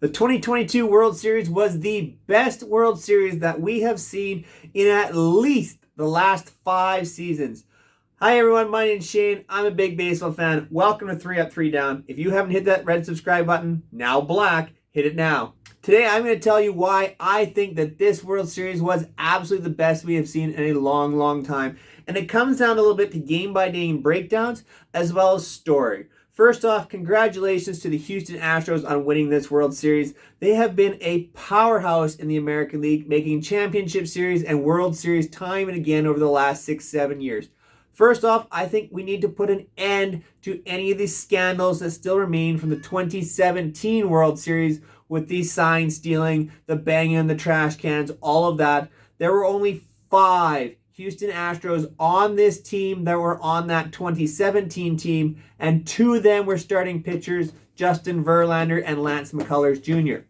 The 2022 World Series was the best World Series that we have seen in at least the last 5 seasons. Hi everyone, my name's Shane. I'm a big baseball fan. Welcome to 3 Up, 3 Down. If you haven't hit that red subscribe button, now black, hit it now. Today I'm going to tell you why I think that this World Series was absolutely the best we have seen in a long time. And it comes down a little bit to game-by-game breakdowns as well as story. First off, congratulations to the Houston Astros on winning this World Series. They have been a powerhouse in the American League, making championship series and World Series time and again over the last 6-7 years. First off, I think we need to put an end to any of these scandals that still remain from the 2017 World Series with the sign stealing, the banging on the trash cans, all of that. There were only 5 Houston Astros on this team that were on that 2017 team, and 2 of them were starting pitchers, Justin Verlander and Lance McCullers Jr.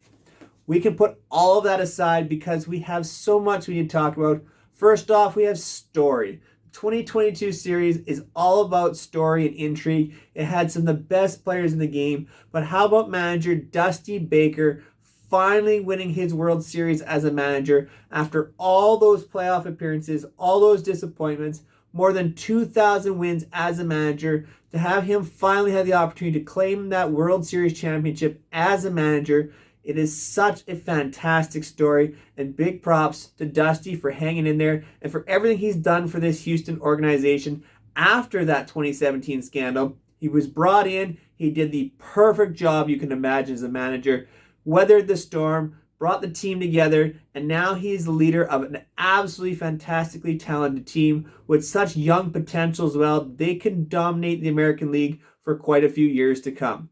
We can put all of that aside because we have so much we need to talk about. First off, we have story. 2022 series is all about story and intrigue. It had some of the best players in the game, but how about manager Dusty Baker finally winning his World Series as a manager after all those playoff appearances, all those disappointments, more than 2,000 wins as a manager, to have him finally have the opportunity to claim that World Series championship as a manager. It is such a fantastic story, and big props to Dusty for hanging in there and for everything he's done for this Houston organization after that 2017 scandal. He was brought in, he did the perfect job you can imagine as a manager, weathered the storm, brought the team together, and now he's the leader of an absolutely fantastically talented team with such young potential as well. They can dominate the American League for quite a few years to come.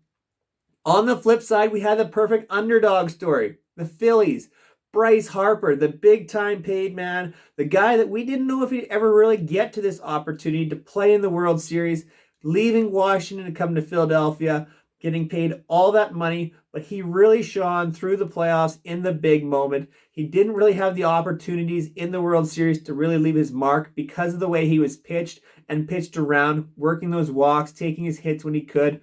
On the flip side, we had the perfect underdog story. The Phillies. Bryce Harper, the big-time paid man, the guy that we didn't know if he'd ever really get to this opportunity to play in the World Series, leaving Washington to come to Philadelphia, getting paid all that money, but he really shone through the playoffs in the big moment. He didn't really have the opportunities in the World Series to really leave his mark because of the way he was pitched and pitched around, working those walks, taking his hits when he could.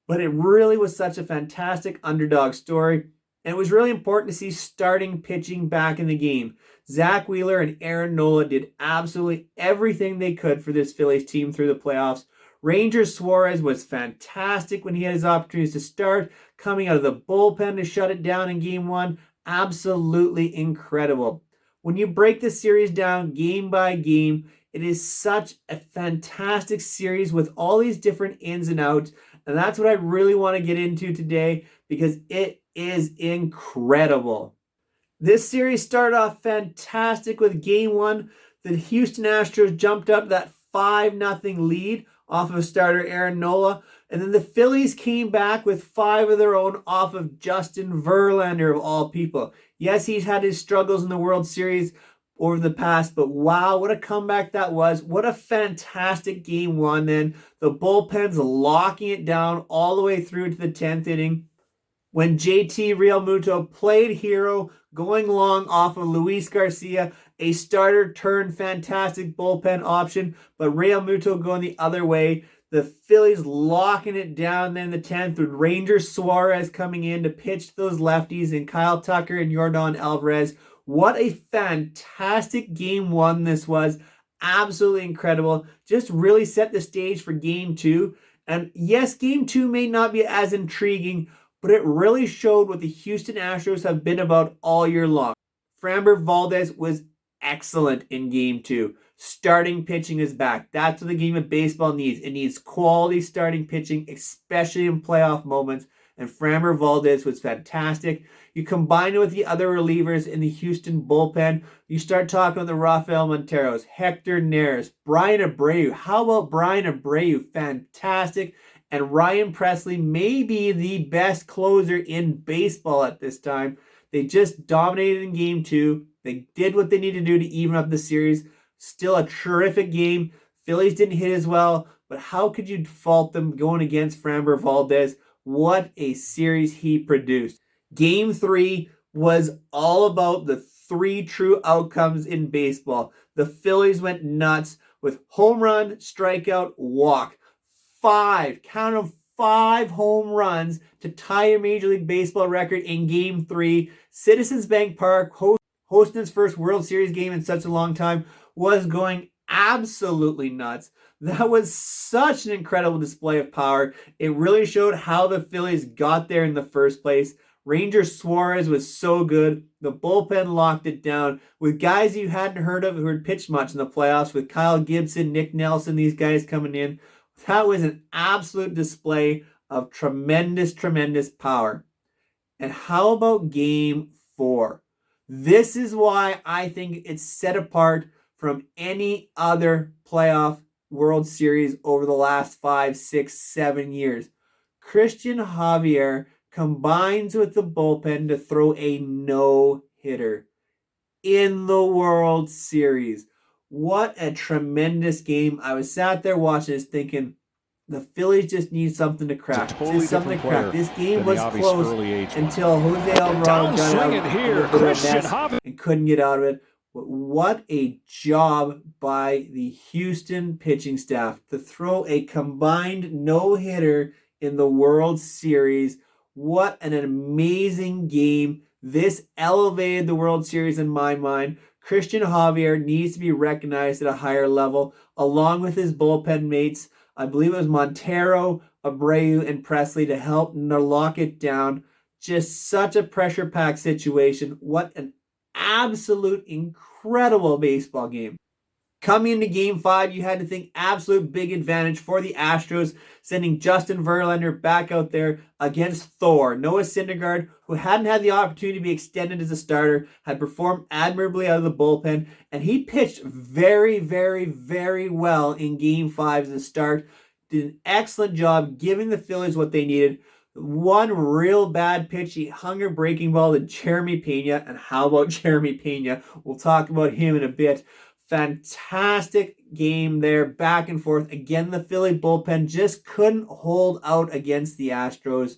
But it really was such a fantastic underdog story. And it was really important to see starting pitching back in the game. Zack Wheeler and Aaron Nola did absolutely everything they could for this Phillies team through the playoffs. Ranger Suarez was fantastic when he had his opportunities to start, coming out of the bullpen to shut it down in game 1. Absolutely incredible. When you break the series down game by game, it is such a fantastic series with all these different ins and outs. And that's what I really want to get into today because it is incredible. This series started off fantastic with game 1. The Houston Astros jumped up that 5-0 lead off of starter Aaron Nola. And then the Phillies came back with 5 of their own off of Justin Verlander, of all people. Yes, he's had his struggles in the World Series over the past, but wow, what a comeback that was. What a fantastic game 1 then. The bullpen's locking it down all the way through to the 10th inning. When JT Realmuto played hero, going long off of Luis Garcia, a starter turned fantastic bullpen option, but Realmuto going the other way. The Phillies locking it down then in the 10th with Ranger Suarez coming in to pitch to those lefties and Kyle Tucker and Yordan Alvarez. What a fantastic game 1 this was. Absolutely incredible. Just really set the stage for game 2. And yes, game 2 may not be as intriguing, but it really showed what the Houston Astros have been about all year long. Framber Valdez was excellent in game 2. Starting pitching is back. That's what the game of baseball needs. It needs quality starting pitching, especially in playoff moments. And Framber Valdez was fantastic. You combine it with the other relievers in the Houston bullpen. You start talking about the Rafael Monteros, Hector Neris, Brian Abreu. How about Brian Abreu? Fantastic. And Ryan Presley may be the best closer in baseball at this time. They just dominated in game 2. They did what they needed to do to even up the series. Still a terrific game. Phillies didn't hit as well, but how could you fault them going against Framber Valdez? What a series he produced. Game 3 was all about the 3 true outcomes in baseball. The Phillies went nuts with home run, strikeout, walk. 5, count them, 5 home runs to tie a Major League Baseball record in Game 3. Citizens Bank Park, hosting its first World Series game in such a long time, was going absolutely nuts. That was such an incredible display of power. It really showed how the Phillies got there in the first place. Ranger Suarez was so good. The bullpen locked it down with guys you hadn't heard of who had pitched much in the playoffs, with Kyle Gibson, Nick Nelson, these guys coming in. That was an absolute display of tremendous, tremendous power. And how about Game 4? This is why I think it's set apart from any other playoff World Series over the last 5, 6, 7 years. Christian Javier combines with the bullpen to throw a no-hitter in the World Series. What a tremendous game. I was sat there watching this thinking, the Phillies just need something to crack. Totally just something to crack. This game was close until Jose Alvarado got out and couldn't get out of it. But what a job by the Houston pitching staff to throw a combined no-hitter in the World Series. What an amazing game. This elevated the World Series in my mind. Christian Javier needs to be recognized at a higher level, along with his bullpen mates. I believe it was Montero, Abreu, and Presley to help lock it down. Just such a pressure-packed situation. What an absolute incredible baseball game. Coming into Game 5, you had to think absolute big advantage for the Astros, sending Justin Verlander back out there against Thor. Noah Syndergaard, who hadn't had the opportunity to be extended as a starter, had performed admirably out of the bullpen, and he pitched very, very, very well in Game 5 as a start. Did an excellent job giving the Phillies what they needed. One real bad pitch, he hung a breaking ball to Jeremy Pena, and how about Jeremy Pena? We'll talk about him in a bit. Fantastic game there, back and forth. Again, the Philly bullpen just couldn't hold out against the Astros.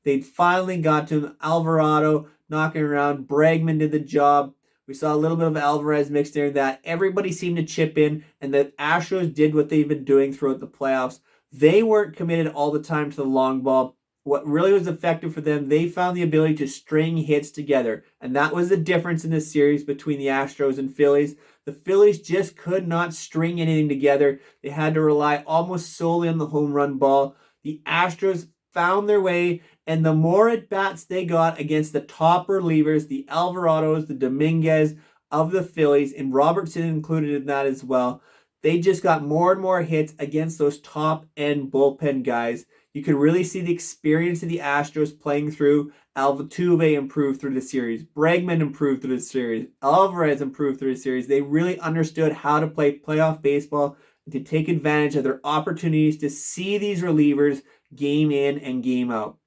They finally got to him. Alvarado knocking around. Bregman did the job. We saw a little bit of Alvarez mixed in that. Everybody seemed to chip in, and the Astros did what they've been doing throughout the playoffs. They weren't committed all the time to the long ball. What really was effective for them, they found the ability to string hits together. And that was the difference in this series between the Astros and Phillies. The Phillies just could not string anything together. They had to rely almost solely on the home run ball. The Astros found their way, and the more at-bats they got against the top relievers, the Alvarados, the Dominguez of the Phillies, and Robertson included in that as well, they just got more and more hits against those top-end bullpen guys. You could really see the experience of the Astros playing through. Altuve improved through the series. Bregman improved through the series. Alvarez improved through the series. They really understood how to play playoff baseball and to take advantage of their opportunities to see these relievers game in and game out.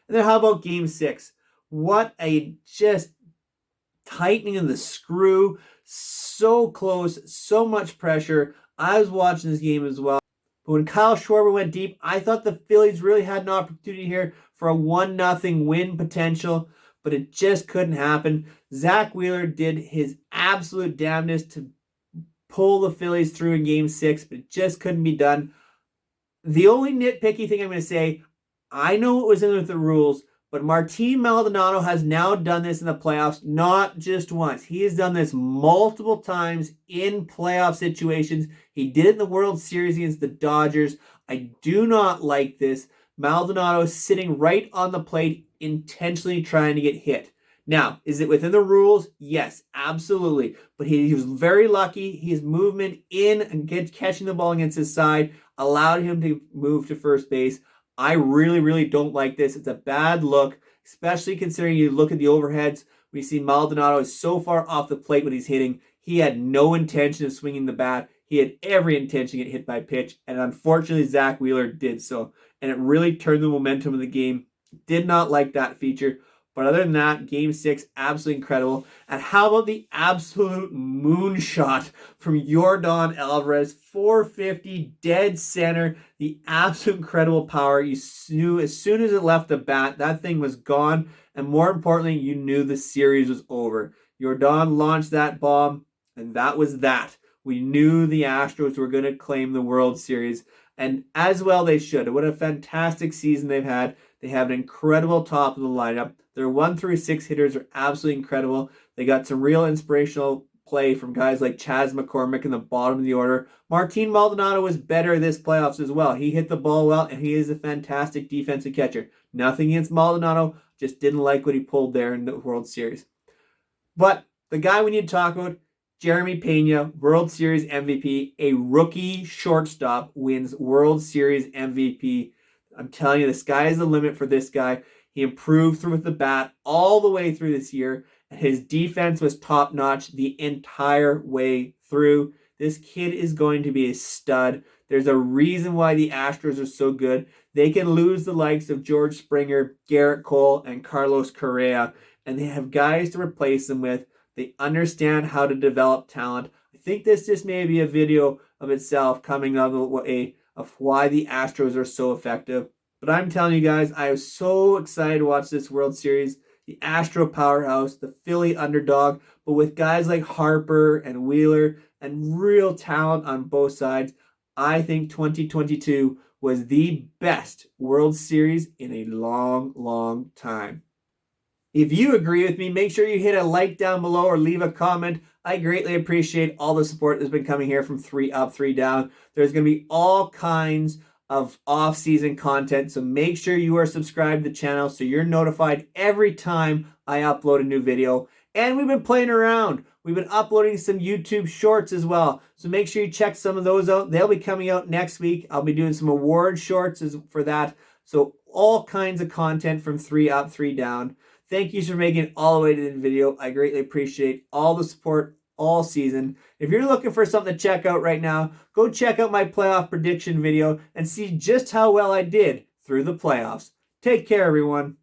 And then how about Game 6? What a just tightening of the screw. So close, so much pressure. I was watching this game as well. But when Kyle Schwarber went deep, I thought the Phillies really had an opportunity here for a 1-0 win potential, but it just couldn't happen. Zach Wheeler did his absolute damnedest to pull the Phillies through in Game 6, but it just couldn't be done. The only nitpicky thing I'm going to say, I know it was in with the rules, but Martin Maldonado has now done this in the playoffs, not just once. He has done this multiple times in playoff situations. He did it in the World Series against the Dodgers. I do not like this. Maldonado sitting right on the plate, intentionally trying to get hit. Now, is it within the rules? Yes, absolutely. But he was very lucky. His movement in and catching the ball against his side allowed him to move to first base. I really, really don't like this. It's a bad look, especially considering you look at the overheads. We see Maldonado is so far off the plate when he's hitting. He had no intention of swinging the bat. He had every intention to get hit by pitch, and unfortunately, Zach Wheeler did so. And it really turned the momentum of the game. Did not like that feature. But other than that, Game 6, absolutely incredible. And how about the absolute moonshot from Yordan Alvarez? 450, dead center. The absolute incredible power. You knew as soon as it left the bat, that thing was gone. And more importantly, you knew the series was over. Yordan launched that bomb, and that was that. We knew the Astros were going to claim the World Series. And as well they should. What a fantastic season they've had. They have an incredible top of the lineup. Their 1 through 6 hitters are absolutely incredible. They got some real inspirational play from guys like Chas McCormick in the bottom of the order. Martin Maldonado was better this playoffs as well. He hit the ball well, and he is a fantastic defensive catcher. Nothing against Maldonado, just didn't like what he pulled there in the World Series. But the guy we need to talk about, Jeremy Pena, World Series MVP, a rookie shortstop, wins World Series MVP. I'm telling you, the sky is the limit for this guy. He improved through with the bat all the way through this year. His defense was top-notch the entire way through. This kid is going to be a stud. There's a reason why the Astros are so good. They can lose the likes of George Springer, Garrett Cole, and Carlos Correa, and they have guys to replace them with. They understand how to develop talent. I think this just may be a video of itself coming out of why the Astros are so effective. But I'm telling you guys, I am so excited to watch this World Series. The Astro powerhouse, the Philly underdog, but with guys like Harper and Wheeler and real talent on both sides, I think 2022 was the best World Series in a long, long time. If you agree with me, make sure you hit a like down below or leave a comment. I greatly appreciate all the support that's been coming here from 3 Up, 3 Down. There's going to be all kinds of off-season content, so make sure you are subscribed to the channel so you're notified every time I upload a new video. And we've been playing around. We've been uploading some YouTube shorts as well, so make sure you check some of those out. They'll be coming out next week. I'll be doing some award shorts for that, so all kinds of content from 3 Up, 3 Down. Thank you for making it all the way to the video. I greatly appreciate all the support all season. If you're looking for something to check out right now, go check out my playoff prediction video and see just how well I did through the playoffs. Take care, everyone.